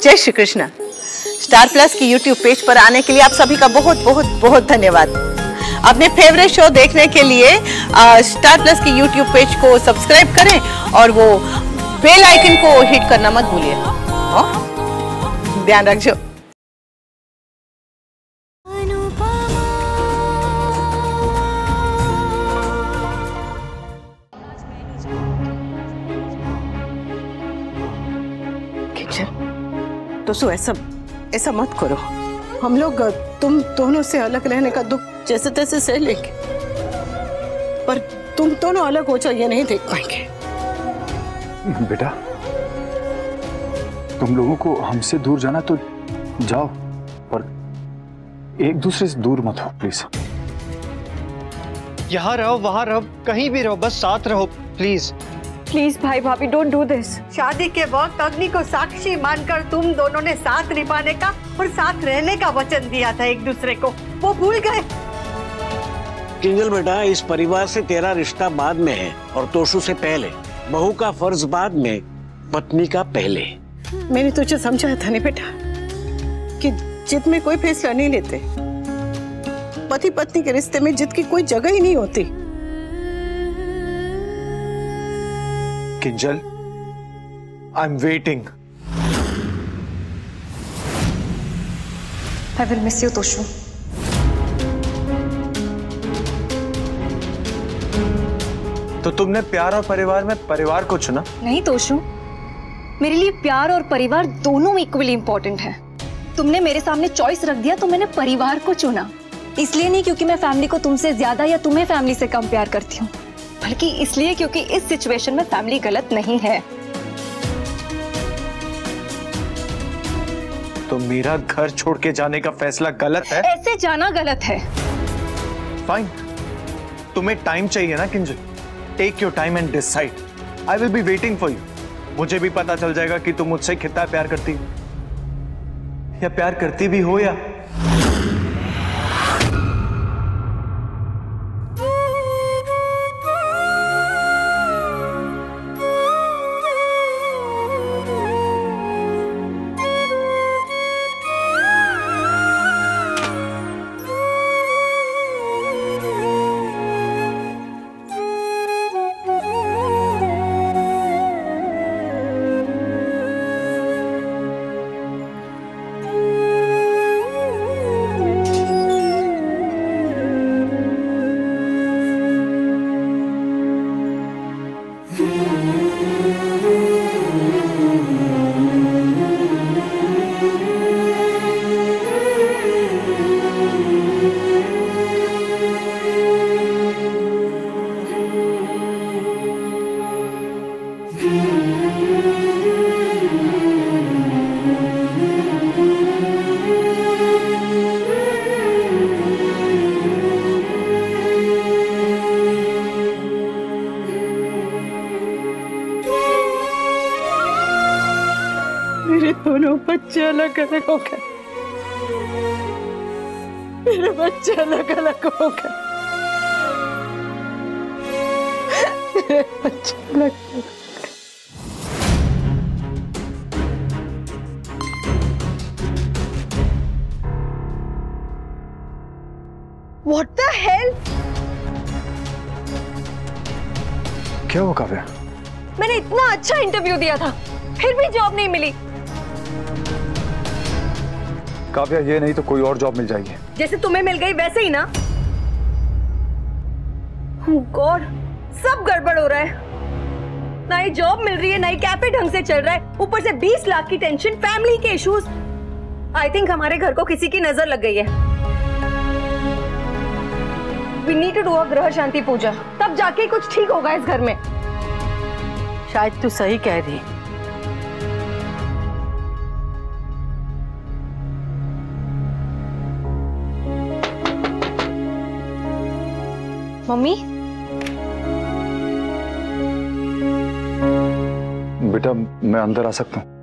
जय Shri Krishna. Star plus की YouTube page पर आने के लिए आप सभी का बहुत बहुत बहुत धन्यवाद। अपने फेवरेट शो देखने के लिए स्टार प्लस की यूट्यूब पेज को सब्सक्राइब करें और वो बेल आइकन को हिट करना मत भूलिए। ध्यान रखिए। तो ऐसा मत करो। हम लोग तुम दोनों से अलग रहने का दुख जैसे तैसे सह लेंगे, पर तुम दोनों अलग हो जाओ ये नहीं देख पाएंगे। बेटा, तुम लोगों को हमसे दूर जाना तो जाओ, पर एक दूसरे से दूर मत हो प्लीज। यहाँ रहो, वहाँ रहो, कहीं भी रहो, बस साथ रहो प्लीज। प्लीज भाई भाभी, डोंट डू दिस। शादी के वक्त अग्नि को साक्षी मानकर तुम दोनों ने साथ निभाने का और साथ रहने का वचन दिया था एक दूसरे को, वो भूल गए। किंजल बेटा, इस परिवार से तेरा रिश्ता बाद में है और तोशु से पहले। बहू का फर्ज बाद में, पत्नी का पहले। मैंने तुझे समझाया था नहीं बेटा कि जिद में कोई फैसला नहीं लेते। पति पत्नी के रिश्ते में जिद की कोई जगह ही नहीं होती। Kinjal, I am waiting. I will miss you, Toshu. तो तुमने प्यार और परिवार में परिवार को चुना? नहीं तोशु, मेरे लिए प्यार और परिवार दोनों इक्वली इंपॉर्टेंट है। तुमने मेरे सामने चॉइस रख दिया तो मैंने परिवार को चुना। इसलिए नहीं क्योंकि मैं फैमिली को तुमसे ज्यादा या तुम्हें फैमिली से कम प्यार करती हूँ, बल्कि इसलिए क्योंकि इस सिचुएशन में फैमिली गलत नहीं है। तो मेरा घर छोड़ के जाने का फैसला गलत है? ऐसे जाना गलत है। फाइन, तुम्हें टाइम चाहिए ना Kinjal. Take your time and decide. I will be waiting for you. मुझे भी पता चल जाएगा कि तुम मुझसे कितना प्यार करती हो, या प्यार करती भी हो या। मेरे दोनों बच्चे अलग अलग हो गए। मेरे बच्चे अलग अलग हो गए। मेरे बच्चे अलग हो गए। What the hell? क्या हुआ काव्या? मैंने इतना अच्छा इंटरव्यू दिया था, फिर भी जॉब नहीं मिली। काव्या, ये नहीं तो कोई और जॉब मिल जाएगी। जैसे तुम्हें मिल गई वैसे ही ना। गॉड, सब गड़बड़ हो रहा है। ना ही जॉब मिल रही है, ना ही कैफे ढंग से चल रहा है, ऊपर से 20 लाख की टेंशन, फैमिली के इश्यूज। आई थिंक हमारे घर को किसी की नजर लग गई है। We need to do a ग्रह शांति पूजा, तब जाके कुछ ठीक होगा इस घर में। शायद तू सही कह रही। मम्मी, बेटा, मैं अंदर आ सकता हूँ?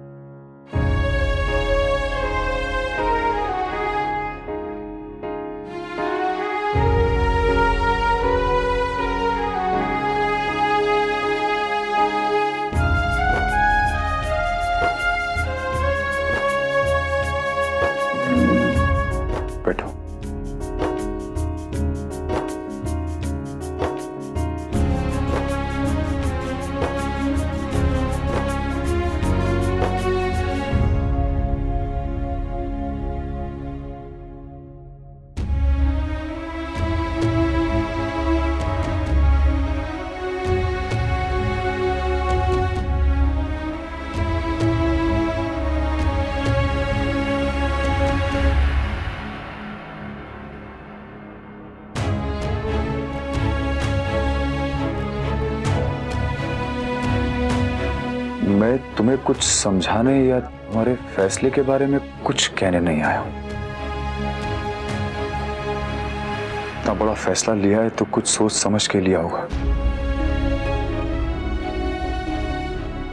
बैठो। मैं तुम्हें कुछ समझाने या तुम्हारे फैसले के बारे में कुछ कहने नहीं आया हूं। इतना बड़ा फैसला लिया है तो कुछ सोच समझ के लिया होगा।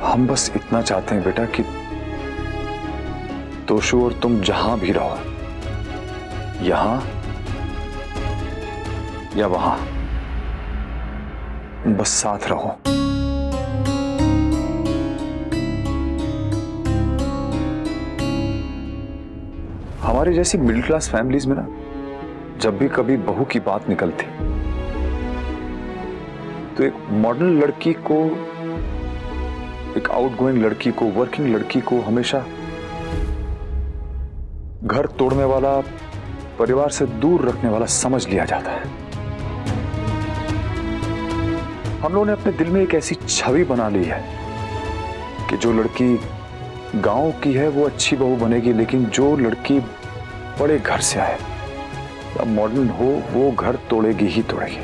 हम बस इतना चाहते हैं बेटा कि तोशु और तुम जहां भी रहो, यहां या वहां, बस साथ रहो। हमारी जैसी मिडिल क्लास फैमिलीज में ना, जब भी कभी बहू की बात निकलती तो एक मॉडर्न लड़की को, एक आउटगोइंग लड़की को, वर्किंग लड़की को हमेशा घर तोड़ने वाला, परिवार से दूर रखने वाला समझ लिया जाता है। हम लोगों ने अपने दिल में एक ऐसी छवि बना ली है कि जो लड़की गांव की है वो अच्छी बहू बनेगी, लेकिन जो लड़की बड़े घर से आए या मॉडर्न हो वो घर तोड़ेगी ही तोड़ेगी।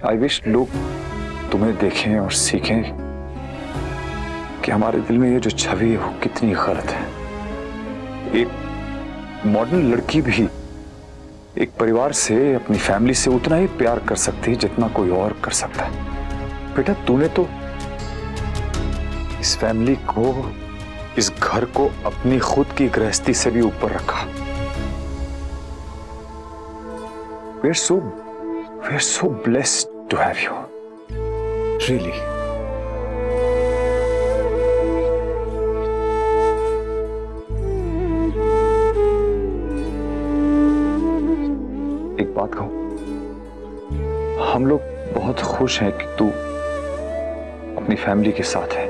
आई विश लोग तुम्हें देखें और सीखें कि हमारे दिल में ये जो छवि है वो कितनी गलत है। एक मॉडर्न लड़की भी एक परिवार से, अपनी फैमिली से उतना ही प्यार कर सकती है जितना कोई और कर सकता है। बेटा तूने तो इस फैमिली को, इस घर को अपनी खुद की गृहस्थी से भी ऊपर रखा। We are so blessed to have you. Really. एक बात कहूं, हम लोग बहुत खुश हैं कि तू अपनी फैमिली के साथ है,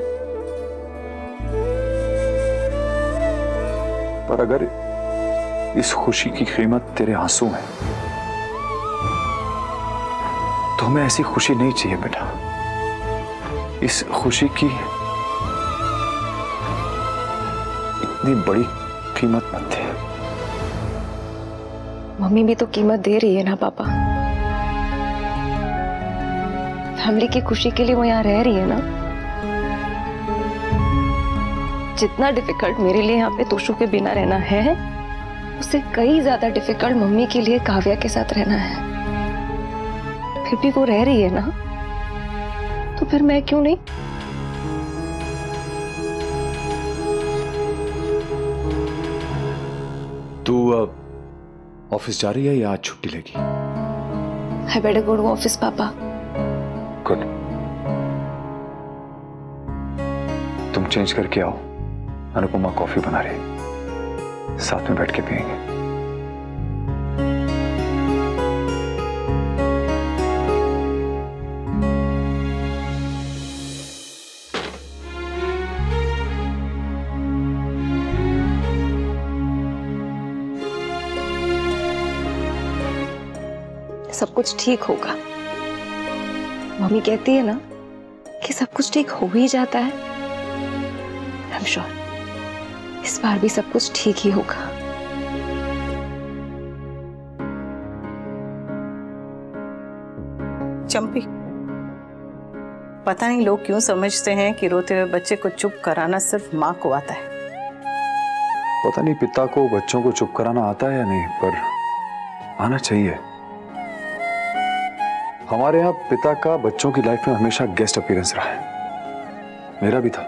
पर अगर इस खुशी की कीमत तेरे आंसू हैं तो हमें ऐसी खुशी नहीं चाहिए बेटा। इस खुशी की इतनी बड़ी कीमत मत दे। मम्मी भी तो कीमत दे रही है ना पापा। फैमिली की खुशी के लिए वो यहाँ रह रही है ना। जितना डिफिकल्ट मेरे लिए यहाँ पे तोशु के बिना रहना है, उससे कई ज्यादा डिफिकल्ट मम्मी के लिए काव्या के साथ रहना है। फिर भी वो रह रही है ना, तो फिर मैं क्यों नहीं? तू ऑफिस जा रही है या आज छुट्टी लेगी? I better go to office, पापा। गुड। तुम चेंज करके आओ, अनुपमा कॉफी बना रही, साथ में बैठ के पियेंगे। सब कुछ ठीक होगा। मम्मी कहती है ना कि सब कुछ ठीक हो ही जाता है। आई एम श्योर इस बार भी सब कुछ ठीक ही होगा। चंपी, पता नहीं लोग क्यों समझते हैं कि रोते हुए बच्चे को चुप कराना सिर्फ माँ को आता है। पता नहीं पिता को बच्चों को चुप कराना आता है या नहीं, पर आना चाहिए। हमारे यहाँ पिता का बच्चों की लाइफ में हमेशा गेस्ट अपीयरेंस रहा है, मेरा भी था,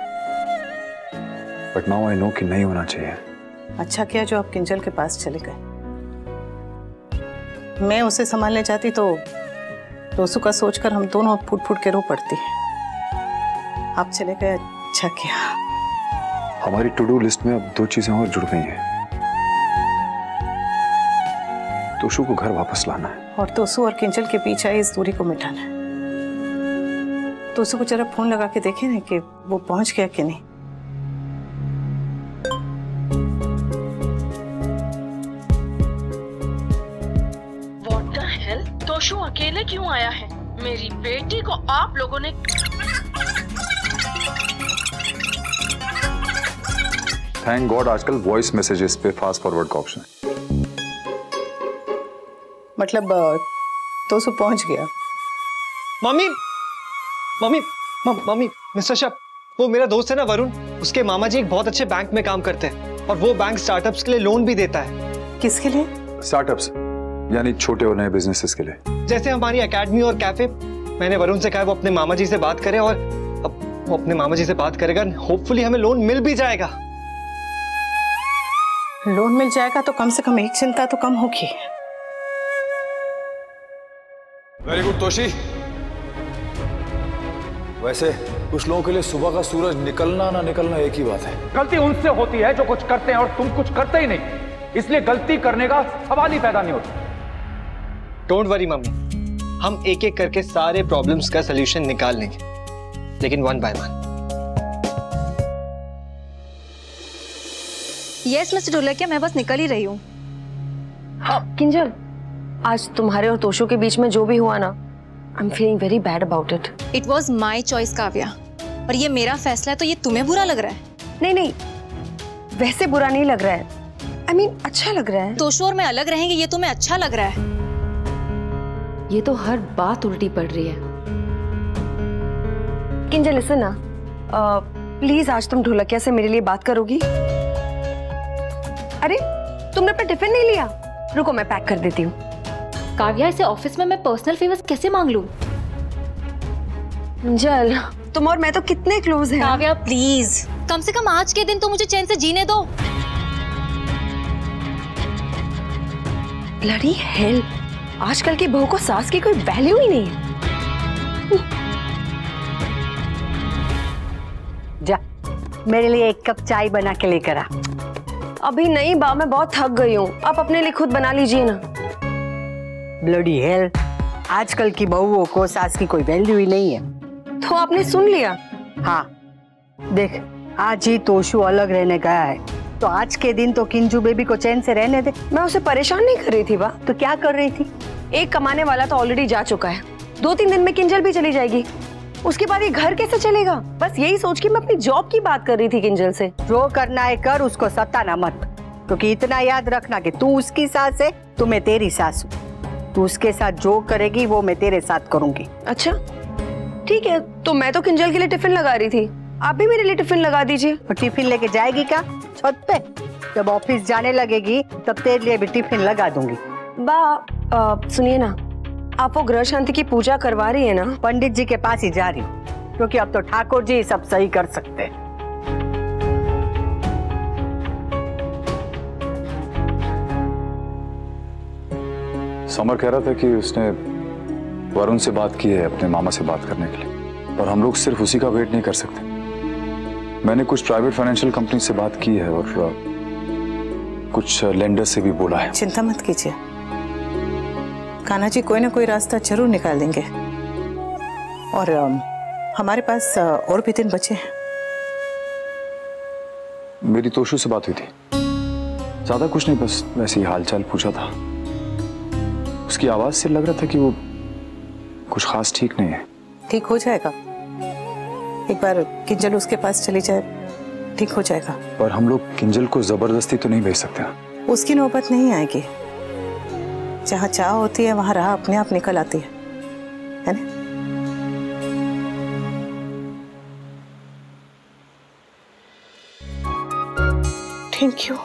बट नाउ आई नो कि नहीं होना चाहिए। अच्छा किया जो आप किंजल के पास चले गए। मैं उसे संभालने चाहती तो तोशु का सोचकर हम दोनों फूट फूट के रो पड़ती हैं। आप चले गए, अच्छा किया। हमारी टू डू लिस्ट में अब 2 चीजें और जुड़ गई हैं। तोशु को घर वापस लाना है और तोसु और किंजल के पीछे इस दूरी को मिटाना है। तोसु को जरा फोन लगा के देखें ना कि वो पहुंच गया कि नहीं। What the hell? तोशु अकेले क्यों आया है? मेरी बेटी को आप लोगों ने थैंक गॉड आजकल वॉइस मैसेजेस पे फास्ट फॉरवर्ड का ऑप्शन है। मतलब तोसु पहुंच गया। मम्मी मम्मी मम्मी मिस्टर शप, वो मेरा दोस्त है ना वरुण, उसके मामा जी एक बहुत अच्छे बैंक में काम करते हैं और वो बैंक स्टार्टअप्स के लिए लोन भी देता है। किसके लिए? स्टार्टअप्स यानी छोटे और नए बिजनेसेस के लिए। जैसे हमारी एकेडमी और कैफे। मैंने वरुण से कहा वो अपने मामा जी से बात करे और अब वो अपने मामा जी से बात करेगा, होपफुली हमें लोन मिल भी जाएगा। लोन मिल जाएगा तो कम से कम एक चिंता तो कम होगी। Very good Toshi. वैसे कुछ लोगों के लिए सुबह का सूरज निकलना ना निकलना एक ही बात है। गलती उनसे होती है जो कुछ करते हैं और तुम कुछ करते ही नहीं, इसलिए गलती करने का सवाल ही पैदा नहीं होता। डोंट वरी मम्मी, हम एक एक करके सारे प्रॉब्लम्स का सलूशन निकाल लेंगे, लेकिन one by one. Yes mister Dholakia, मैं बस निकल ही रही हूँ। किंजल, आज तुम्हारे और तोशु के बीच में जो भी हुआ ना, I am feeling very bad about it. It was my choice Kavya, और ये मेरा फैसला है, तो ये तुम्हें बुरा लग रहा है? नहीं नहीं, वैसे बुरा नहीं लग रहा है, आई मीन अच्छा लग रहा है। तोशु और मैं अलग रहेंगे, ये तुम्हें अच्छा लग रहा है? ये तो हर बात उल्टी पड़ रही है। किंजल लिसन ना, प्लीज आज तुम ढोलकिया से मेरे लिए बात करोगी? अरे तुमने अपना टिफिन नहीं लिया? रुको मैं पैक कर देती हूँ। काव्या, इसे ऑफिस में मैं पर्सनल फेवर्स कैसे मांग लूं? किंजल, तुम और मैं तो कितने क्लोज हैं। काव्या प्लीज, कम से कम आज के दिन तो मुझे चैन से जीने दो। ब्लडी हेल, आजकल की बहू को सास की कोई वैल्यू ही नहीं है। जा मेरे लिए एक कप चाय बना के लेकर आ। अभी नहीं बा, मैं बहुत थक गई हूँ, आप अपने लिए खुद बना लीजिए ना। ब्लडी हेल, आजकल की बहुओं को सास की कोई वैल्यू ही नहीं है। तो आपने सुन लिया? हाँ देख, आज ही तोशु अलग रहने गया है, तो आज के दिन तो किंजू बेबी को चैन से रहने दे। मैं उसे परेशान नहीं कर रही थी बा। तो क्या कर रही थी? एक कमाने वाला तो ऑलरेडी जा चुका है, 2-3 दिन में किंजल भी चली जाएगी, उसके बाद ये घर कैसे चलेगा? बस यही सोच के मैं अपनी जॉब की बात कर रही थी किंजल से। जो करना है कर, उसको सताना मत, क्योंकि इतना याद रखना कि तू उसकी सास है, तू मैं तेरी सास हूँ। तू उसके साथ जो करेगी वो मैं तेरे साथ करूंगी। अच्छा ठीक है, तो मैं तो किंजल के लिए टिफिन लगा रही थी, आप भी मेरे लिए टिफिन लगा दीजिए। और टिफिन लेके जाएगी क्या छत पे? जब ऑफिस जाने लगेगी तब तेरे लिए भी टिफिन लगा दूंगी। बा सुनिए ना, आप वो ग्रह शांति की पूजा करवा रही है ना? पंडित जी के पास ही जा रही हूँ, क्योंकि अब तो ठाकुर जी सब सही कर सकते हैं। समर कह रहा था कि उसने वरुण से बात की है अपने मामा से बात करने के लिए, और हम लोग सिर्फ उसी का वेट नहीं कर सकते। मैंने कुछ प्राइवेट फाइनेंशियल कंपनी से बात की है और कुछ लेंडर से भी बोला है। चिंता मत कीजिए, कान्हा जी कोई ना कोई रास्ता जरूर निकाल देंगे, और हमारे पास और भी दिन बचे हैं। मेरी तोशु से बात हुई थी, ज्यादा कुछ नहीं, बस वैसे ही हालचाल पूछा था। उसकी आवाज से लग रहा था कि वो कुछ खास ठीक नहीं है। ठीक हो जाएगा, एक बार किंजल उसके पास चली जाए ठीक हो जाएगा। पर हम लोग किंजल को जबरदस्ती तो नहीं भेज सकते ना। उसकी नौबत नहीं आएगी, जहाँ चाह होती है वहां राह अपने आप निकल आती है ना? Thank you.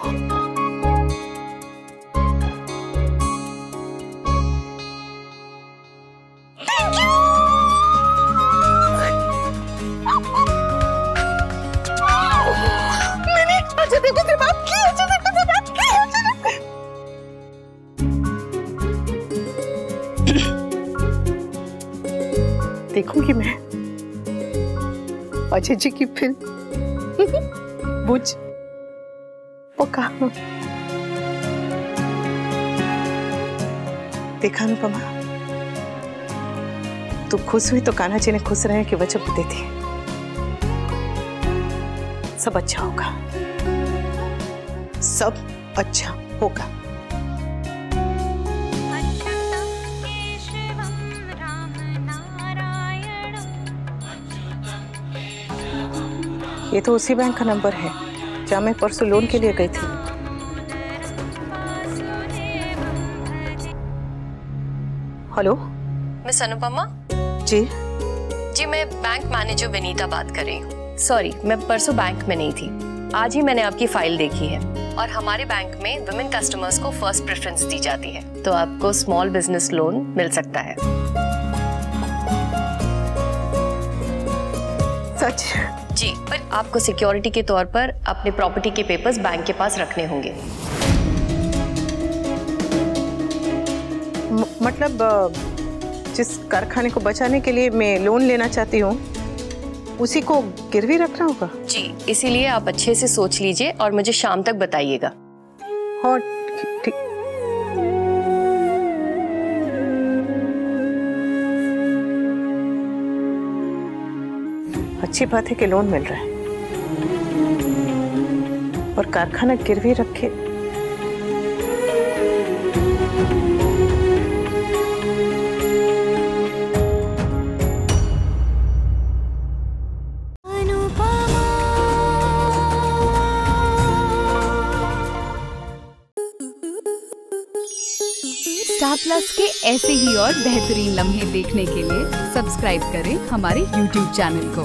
देखूंगी मैं अजय जी की फिल्म बुझ वो कहा। देखा अनुपमा, तू खुश हुई तो कान्हा जी ने खुश रहने की वजह भी दी थी। सब अच्छा होगा, सब अच्छा होगा। ये तो उसी बैंक का नंबर है जहाँ मैं परसों लोन के लिए गई थी। हेलो मिस अनुपमा जी। जी, मैं बैंक मैनेजर विनीता बात कर रही हूँ। सॉरी, मैं परसों बैंक में नहीं थी। आज ही मैंने आपकी फाइल देखी है और हमारे बैंक में वुमेन कस्टमर्स को फर्स्ट प्रेफरेंस दी जाती है, तो आपको स्मॉल बिजनेस लोन मिल सकता है। सच? जी, पर आपको सिक्योरिटी के तौर पर अपने प्रॉपर्टी के पेपर्स बैंक के पास रखने होंगे। मतलब जिस कारखाने को बचाने के लिए मैं लोन लेना चाहती हूँ उसी को गिरवी रखना होगा? जी, इसीलिए आप अच्छे से सोच लीजिए और मुझे शाम तक बताइएगा। हाँ ठीक। अच्छी बात है कि लोन मिल रहा है और कारखाना गिरवी रखे। स्टार प्लस के ऐसे ही और बेहतरीन लम्हे देखने के लिए सब्सक्राइब करें हमारे YouTube चैनल को।